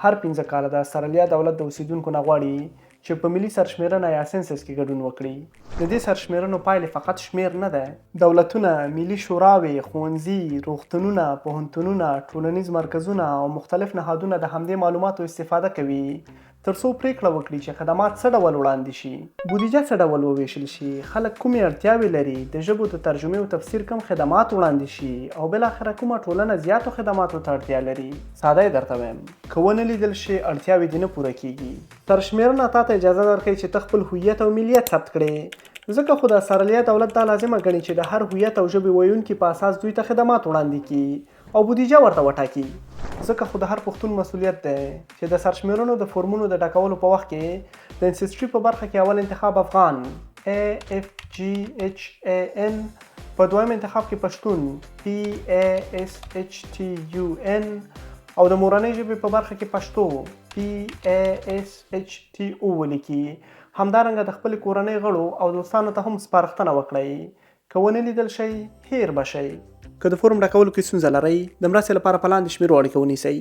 هر 15 کاله د استرالیا دولت د اوسیدونکو نه غواړي چې په ملي سرشمیرنه یا سنسس کې ګډون وکړي. د دې سرشمیرنو پایلې فقط شمیر نه ده. دولتونه، ملي شوراوې، ښوونځي، روغتونونه، پوهنتونونه، ټولنیز مرکزونه او مختلف نهادونه د همدې معلوماتو استفاده کوي ترڅو پریکړه وکړي چې خدمات څه ډول وړاندې شي، بودیجه څه ډول وویشل شي، خلک کومې اړتیاوې لري، د ژبو د ترجمې او تفسیر کوم خدمات وړاندې شي او بالاخره کومه ټولنه زیاتو خدماتو ته اړتیا لري. ساده یې درته وایم، که ونه لیدل شي اړتیاوې دې نه پوره کیږي. سرشمیرنه تا ته اجازه درکوي چې ته خپل هویت او ملیت ثبت کړې. ځکه خو د استرالیا دولت دا لازمه ګڼي چې د هر هویت او ژبې ویونکي په اساس دوی ته خدمات وړاندې کړي او بودیجه ورته وټاکي. ځکه خو د هر پښتون مسؤلیت دی چې د سرشمیرنو د فورمونو د ډکولو په وخت کې د انسیسټري په برخه کې اول انتخاب افغان AFGHAN، په دویم انتخاب کې پښتون PASHTUN او د مورنۍ ژبې په برخه کې پښتو PASHTO ولیکي. همدارنګه د خپل کورنۍ غړو او دوستانو ته هم سپارښتنه وکړئ. که ونه لیدل شئ هیر به شئ. که د فورم ډکولو کې ستونزه لرئ د مرستې لپاره په لاندې شمیرو اړیکه ونیسئ.